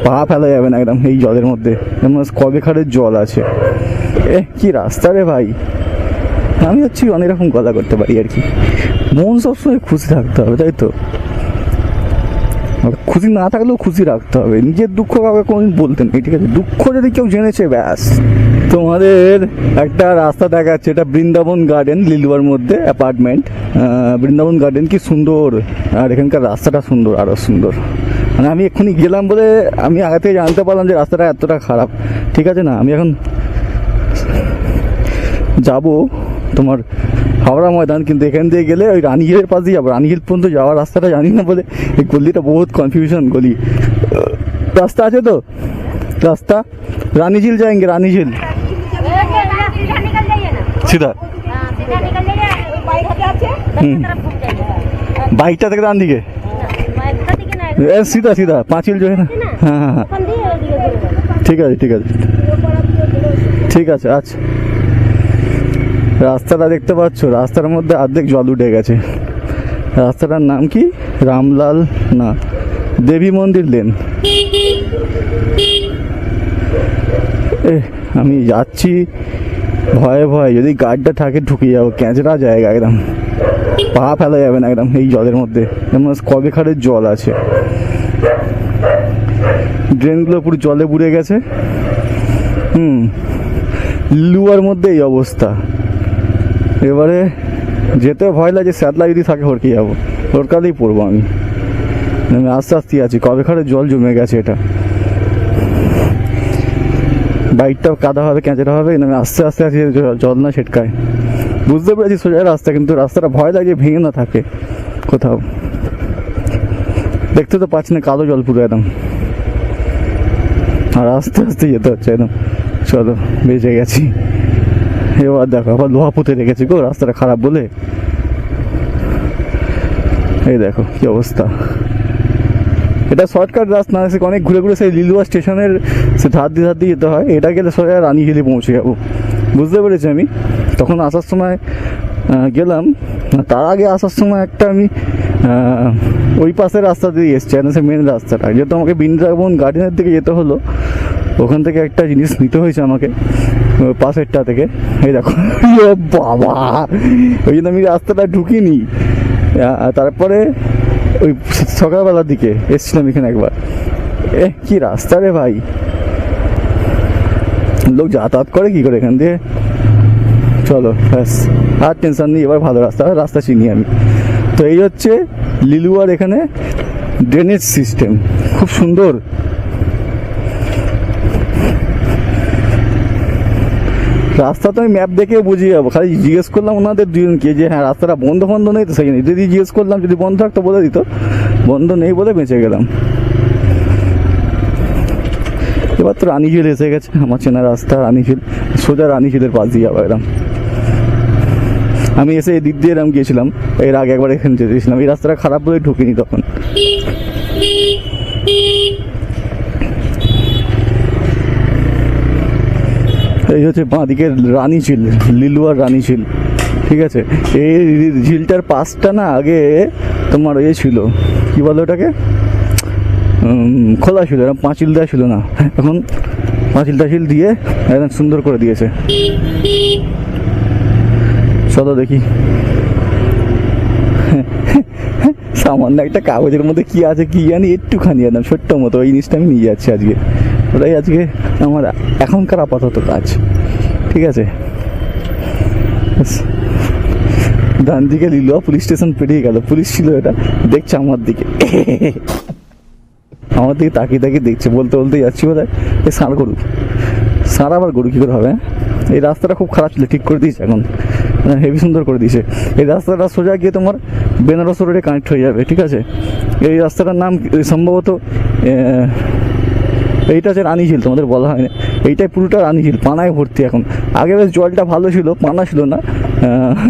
পা ফেলা যাবে না একদম এই জলের মধ্যে, কবে খারের জল আছে। কি রাস্তা রে ভাই। আমি হচ্ছি অনেক রকম গলা করতে পারি আর কি, মন সবসময় খুশি থাকতে হবে, তাই তো। খুশি না থাকলেও খুশি রাখতে হবে, নিজের দুঃখ কাউকে কোনোদিন বলতে নেই, ঠিক আছে। দুঃখ যদি কেউ জেনেছে ব্যাস। তোমাদের একটা রাস্তা দেখাচ্ছে, এটা বৃন্দাবন গার্ডেন, লিলুয়ার মধ্যে অ্যাপার্টমেন্ট। বৃন্দাবন গার্ডেন কি সুন্দর, আর এখানকার রাস্তাটা সুন্দর, আরও সুন্দর। মানে আমি এক্ষুনি গেলাম বলে আমি আগে থেকে জানতে পারলাম যে রাস্তাটা এতটা খারাপ, ঠিক আছে না। আমি এখন যাবো তোমার হাওড়া ময়দান, কিন্তু এখান থেকে গেলে ওই রানীহিলের পাশ দিয়ে যাবো। রানীহিল পর্যন্ত যাওয়ার রাস্তাটা জানি না বলে এই গলিটা বহুত কনফিউশন গলি। রাস্তা আছে তো, রাস্তা রানীঝিল যাएंगे, রানীঝিল सीधा। बाइकটা থেকে ডান দিকে, सीधा सीधा पांचिल जो है ना। हाँ हाँ हाँ ঠিক আছে ঠিক আছে ঠিক আছে। আচ্ছা, রাস্তাটা দেখতে পাচ্ছ, রাস্তার মধ্যে অর্ধেক জল উঠে গেছে। রাস্তাটার নাম কি, রামলাল না দেবী মন্দির লেন। আমি যাচ্ছি ভয়ে ভয়ে, যদি গাড়িটা থাকে ঢুকে যাবো, ক্যাঁচড়া জায়গা একদম, পা ফেলা যাবে না একদম এই জলের মধ্যে, কবে খারের জল আছে। ড্রেনগুলো পুরো জলে বুড়ে গেছে। লিলুয়ার মধ্যে এই অবস্থা। এবারে যেতে ভয় লাগে, স্যাতলা যদি থাকে হরকে যাবো, হরকালেই পড়বো আমি। আস্তে আস্তে আছি, কবে খারে জল জমে গেছে। এটা বাইকটাও কাদা হবে, ক্যাঁচড়া হবে, আমি আস্তে আস্তে আছি, জল না ছেটকায়। বুঝতে পেরেছি সোজা রাস্তা, কিন্তু রাস্তাটা ভয় লাগে ভেঙে না থাকে কোথাও। দেখতে তো পাচ্ছি না, কালো জল পুরো একদম, আর আস্তে আস্তে যেতে হচ্ছে একদম। চলো, বেঁচে গেছি। এবার দেখো আবার লোহা পুঁতে রেখেছি গো রাস্তাটা খারাপ বলে। এই দেখো কি অবস্থা। এটা শর্টকাট রাস্তা না, অনেক ঘুরে ঘুরে সেই লিলুয়া স্টেশনের সে ধার দিয়ে যেতে হয়। এটা গেলে সোজা রানীহিলে পৌঁছে যাবো, বুঝতে পেরেছি আমি। তখন আসার সময় গেলাম, তার আগে আসার সময় একটা আমি ওই পাশের রাস্তা দিয়ে এসছি, মেন রাস্তাটা, যেহেতু আমাকে বৃন্দাবন গার্ডেনের দিকে যেতে হলো, ওখান থেকে একটা জিনিস নিতে হয়েছে আমাকে পাশেরটা থেকে। এই দেখো বাবা, ওই জন্য আমি রাস্তাটা ঢুকিনি। তারপরে ওই সকালবেলার দিকে এসছিলাম এখানে একবার। কি রাস্তা রে ভাই, লোক যাতায়াত করে কি করে এখান দিয়ে। চলো ব্যাস, আর টেনশন নেই, এবার ভালো রাস্তা চিনি আমি। তো এই হচ্ছে লিলুয়ার এখানে ড্রেনেজ সিস্টেম, খুব সুন্দর। রাস্তা তো আমি ম্যাপ দেখে বুঝিয়ে যাবো, খালি জিজ্ঞেস করলাম ওনাদের দুজনকে যে হ্যাঁ রাস্তাটা বন্ধ নেই তো, সেই যদি জিজ্ঞেস করলাম, যদি বন্ধ থাকতো বলে দিত, বন্ধ নেই বলে বেঁচে গেলাম। এবার তো রানীঝিল এসে গেছে, আমার চেনা রাস্তা রানীঝিল, সোজা রানীঝিলের পাশ দিয়ে যাবো একদম। আমি এসে এই দিক দিয়ে এরকম গিয়েছিলাম, এর আগে একবার এখানে যেতেছিলাম, এই রাস্তাটা খারাপ বলে ঢুকিনি তখন। এই হচ্ছে বাঁদিকের রানীঝিল, লিলুয়ার রানীঝিল, ঠিক আছে। এই ঝিলটার পাশটা না আগে তোমার ইয়ে ছিল, কি বলো ওটাকে, খোলা ছিল, এরকম পাঁচিল দেওয়া ছিল না, এখন পাঁচিল টাচিল দিয়ে একদম সুন্দর করে দিয়েছে। চলো দেখি, সামান্য একটা কাগজের মধ্যে কি আছে কি জানি, একটুখানি একদম ছোট্ট মতো, ওই জিনিসটা আমি নিয়ে যাচ্ছি আজকে। ওটাই আজকে আমার এখনকার আপাতত কাজ, ঠিক আছে। ডান দিকে লিলুয়া পুলিশ স্টেশন পেরিয়ে গেল, পুলিশ ছিল, এটা দেখছে আমার দিকে, আমার দিকে তাকিয়ে তাকিয়ে দেখছে, বলতে বলতে যাচ্ছি বোধহয় এই ষাঁড় গরু, ষাঁড় আবার গরু কী করে হবে। এই রাস্তাটা খুব খারাপ ছিল, ঠিক করে দিয়েছে এখন, হেভি সুন্দর করে দিয়েছে। এই রাস্তাটা সোজা গিয়ে তোমার বেনারস রোডে কানেক্ট হয়ে যাবে, ঠিক আছে। এই রাস্তাটার নাম সম্ভবত এইটা হচ্ছে রানীঝিল, তোমাদের বলা হয় না, এইটাই পুরোটা রানীঝিল, পানায় ভর্তি এখন। আগে বেশ জলটা ভালো ছিল, পানা ছিল না,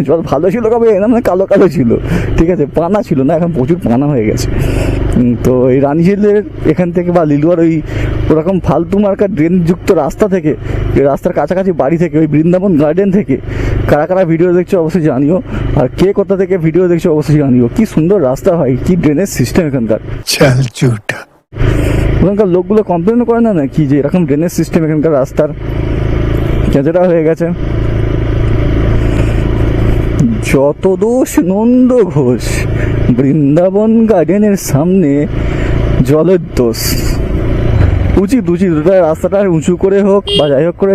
জল ভালো ছিল কবে না, মানে কালো কালো ছিল, ঠিক আছে, পানা ছিল না, এখন প্রচুর পানা হয়ে গেছে। তো এই রানীঝিলের এখান থেকে বা লিলুয়ার ওই ওরকম ফালতু মার্কা ড্রেনযুক্ত রাস্তা থেকে, রাস্তার কাছাকাছি বাড়ি থেকে, ওই বৃন্দাবন গার্ডেন থেকে কারা কারা ভিডিও দেখছো অবশ্যই জানিও, আর কে কোথা থেকে ভিডিও দেখছো অবশ্যই জানিও। কি সুন্দর রাস্তা হয়, কি ড্রেনেজ সিস্টেম এখানকার। ওখানকার লোকগুলো কমপ্লেনও করে না কি যে এরকম ড্রেনেজ সিস্টেম এখানকার রাস্তার কেঁচড়া হয়ে গেছে। যত দোষ নন্দ ঘোষ, বৃন্দাবন গার্ডেনের সামনে জলের দোষ। উচিত রাস্তাটা উঁচু করে হোক বা যাই হোক করে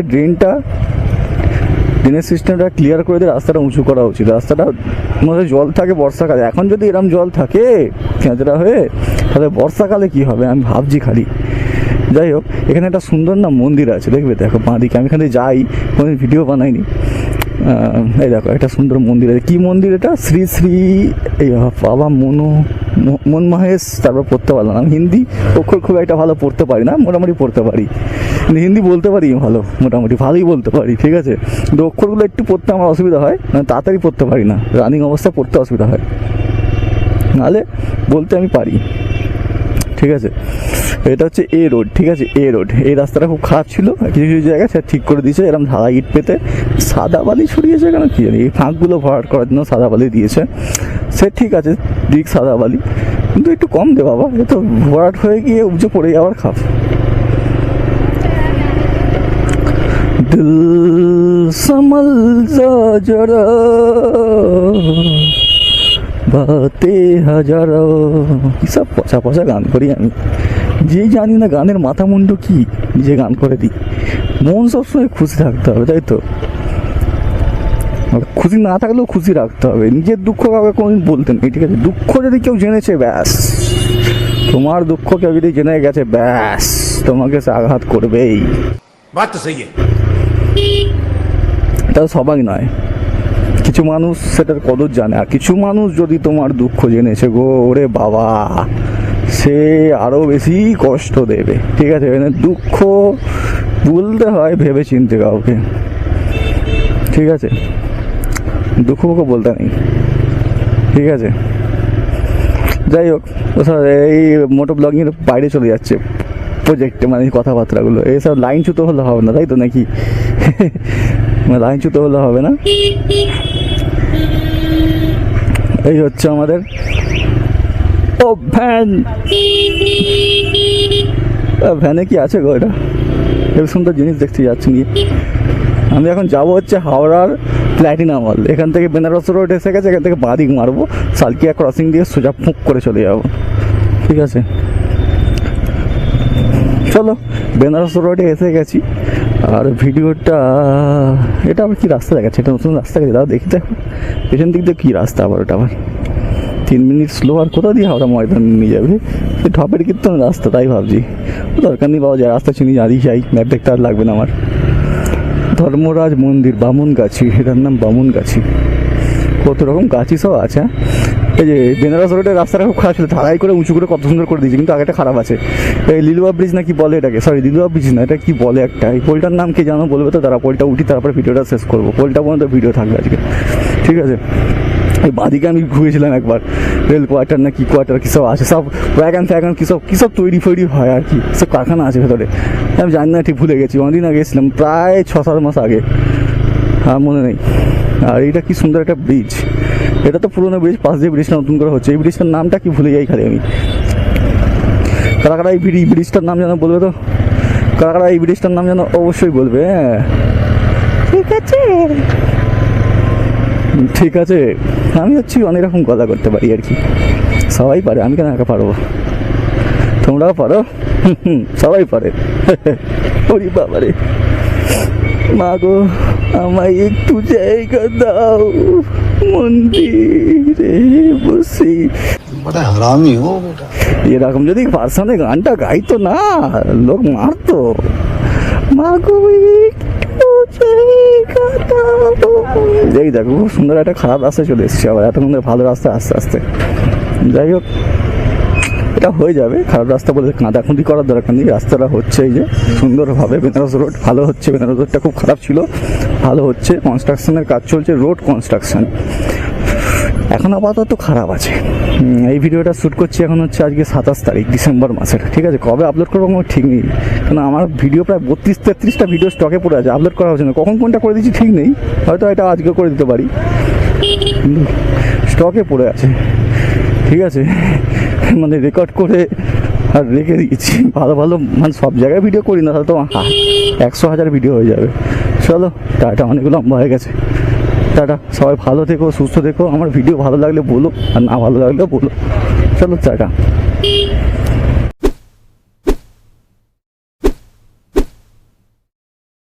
ড্রেনেজ সিস্টেমটা ক্লিয়ার করে দিয়ে রাস্তাটা উঁচু করা উচিত। রাস্তাটা মধ্যে জল থাকে বর্ষাকালে, এখন যদি এরম জল থাকে কেঁচড়া হয়ে, তাহলে বর্ষাকালে কি হবে আমি ভাবছি খালি। যাই হোক, এখানে একটা সুন্দর না মন্দির আছে, দেখবে দেখো বাঁদিকে। আমি এখানে যাই, কোনো ভিডিও বানাইনি। এই দেখো একটা সুন্দর মন্দির আছে। কি মন্দির এটা? শ্রী শ্রী এই বাবা মন মহেশ, তারপর পড়তে পারলাম। আমি হিন্দি অক্ষর খুব একটা ভালো পড়তে পারি না, মোটামুটি পড়তে পারি, কিন্তু হিন্দি বলতে পারি ভালো, মোটামুটি ভালোই বলতে পারি, ঠিক আছে। কিন্তু অক্ষরগুলো একটু পড়তে আমার অসুবিধা হয়, মানে তাড়াতাড়ি পড়তে পারি না, রানিং অবস্থায় পড়তে অসুবিধা হয়, নাহলে বলতে আমি পারি, ঠিক আছে। এটা হচ্ছে এ রোড, ঠিক আছে, এ রোড। এই রাস্তাটা খুব খারাপ ছিল, কিছু কিছু জায়গায় সে ঠিক করে দিয়েছে, এরকম ঢালা ইট পেতে সাদা বালি ছড়িয়েছে কেন কি জানি, এই ফাঁকগুলো ভরাট করার জন্য সাদা বালি দিয়েছে, সে ঠিক আছে, দিক সাদা বালি, কিন্তু একটু কম দে বাবা, এ তো ভরাট হয়ে গিয়ে উপজে পড়ে যাওয়ার খাপ। দিল সমল জরা বাতে হাজারো, কি সব পচা পচা গান করি আমি, যে জানি না গানের মাথা মুন্ডু কি, নিজে গান করে দিই। মন সবসময় খুশি থাকতে হবে, তাই তো, খুশি না থাকলেও খুশি রাখতে হবে। নিজের দুঃখ কাউকে কোনোদিন বলতে নেই, ঠিক আছে। দুঃখ যদি কেউ জেনেছে ব্যাস, তোমার দুঃখ কেউ যদি জেনে গেছে ব্যাস, তোমাকে সে আঘাত করবেই। তা সবাই নয়, কিছু মানুষ সেটার কদর জানে, আর কিছু মানুষ যদি তোমার দুঃখ জেনেছে গো, ওরে বাবা, সে আরো বেশি কষ্ট দেবে, ঠিক আছে। মানে দুঃখ বলতে হয় ভেবে চিনতে কাউকে, ঠিক আছে, দুঃখ বলতে নেই, ঠিক আছে। যাই হোক, এই মোটো ব্লগিং এর বাইরে চলে যাচ্ছে প্রজেক্টে, মানে কথাবার্তাগুলো এইসব লাইন চুতো হলে হবে না, তাই তো নাকি? লাইন চুতো হলে হবে না। এই হচ্ছে আমাদের ও ভ্যান, ভ্যানে কি আছে গো? এটা খুব সুন্দর জিনিস দেখতে যাচ্ছি নিয়ে। আমি এখন যাব হচ্ছে হাওড়ার প্ল্যাটিনাম মল, এখান থেকে বেনারস রোড এসে গেছে, এখান থেকে বাঁদিক মারবো, সালকিয়া ক্রসিং দিয়ে সোজা ফুঁক করে চলে যাবো, ঠিক আছে। চলো, বেনারস রোডে এসে গেছি। আর ভিডিওটা, এটা আবার কি রাস্তা দেখাচ্ছে? এটা নতুন রাস্তা গেছে, দাও দেখি, দেখো পেছন দিক দিয়ে কী রাস্তা আবার, ওটা আবার 3 মিনিট স্লো। আর কোথা দিয়ে হাওড়া ময়দান নিয়ে যাবে? ঢপের কীর্তন রাস্তা, তাই ভাবছি দরকার নেই বাবা, যা রাস্তা চিনি জানি যাই, ম্যাপ দেখতে আর লাগবে না আমার। ধর্মরাজ মন্দির, বামুনগাছি, এটার নাম বামুনগাছি। কত রকম গাছি সব আছে। এই যে বেনারস রোডের রাস্তাটা খুব খারাপ ছিল, ঢালাই করে উঁচু করে কত সুন্দর করে দিয়েছে, কিন্তু আগেটা খারাপ আছে। এই লিলুয়া ব্রিজ না কি বলে এটাকে, সরি লিলুয়া ব্রিজ না, এটা কি বলে একটা, এই পোলটার নাম কি জানো? বলবে তো তারা। পোলটা উঠি, তারপরে ভিডিওটা শেষ করবো, পোলটা পর্যন্ত ভিডিও থাকবে আজকে, ঠিক আছে। এই বাদিকে আমি ঘুরেছিলাম একবার, রেল কোয়ার্টার না কি কোয়ার্টার কী সব আছে, সব ওয়াগান ফ্যাগান কী সব তৈরি ফৈরি হয় আর কি, সব কারখানা আছে ভেতরে। আমি জানি না, ঠিক ভুলে গেছি, অনেকদিন আগে গেছিলাম, প্রায় 6-7 মাস আগে, আর মনে নেই। আর এইটা কি সুন্দর একটা ব্রিজ, এটা তো পুরোনো ব্রিজ, পাশ দিয়ে ব্রিজটা নতুন করে হচ্ছে। এই ব্রিজটার নামটা কি ভুলে যাই খালি আমি। কারা কারা এই ব্রিজটার নাম জানো বলবে তো, কারা কারা এই ব্রিজটার নাম জানো অবশ্যই বলবে। হ্যাঁ ঠিক আছে, ঠিক আছে। আমি হচ্ছি অনেক রকম কথা করতে পারি আর কি, সবাই পারে, আমি কেন একা পারবো? তোমরাও পারো, সবাই পারে। ওরে বাবারে, মা গো আমায় একটু জায়গা দাও, মন্দিরে বসে। বড় হারামি হো বেটা। এরকম যদি ভার্সনে গানটা গাইতো না, লোক মারতো। মা গো একটু জায়গা দাও। এই দেখো খুব সুন্দর একটা খারাপ রাস্তায় চলে এসেছি আবার, এত সুন্দর ভালো রাস্তা আস্তে আস্তে। যাই হোক, এটা হয়ে যাবে। খারাপ রাস্তা বলে কাঁদাখুঁদি করার দরকার নেই, রাস্তাটা হচ্ছে এই যে সুন্দরভাবে। বেনারস রোড ভালো হচ্ছে, বেনারস রোডটা খুব খারাপ ছিল, ভালো হচ্ছে, কনস্ট্রাকশনের কাজ চলছে, রোড কনস্ট্রাকশন। এখন আপাতত খারাপ আছে। এই ভিডিওটা শ্যুট করছি এখন হচ্ছে আজকে 27 তারিখ ডিসেম্বর মাসের, ঠিক আছে। কবে আপলোড করবো আমার ঠিক নেই, কারণ আমার ভিডিও প্রায় 32-33টা ভিডিও স্টকে পড়ে আছে, আপলোড করা হচ্ছে না। কখন কোনটা করে দিচ্ছি ঠিক নেই, হয়তো এটা আজকে করে দিতে পারি, স্টকে পড়ে আছে, ঠিক আছে। মানে রেকর্ড করে আর রেখে দিয়েছি। ভালো ভালো মানে সব জায়গায় ভিডিও করি না, তাহলে তো 100,000 ভিডিও হয়ে যাবে। চলো টাটা, অনেক লম্বা হয়ে গেছে। টাটা, সবাই ভালো থেকো, সুস্থ থেকো। আমার ভিডিও ভালো লাগলে বলো, আর না ভালো লাগলেও বলো। চলো টাটা।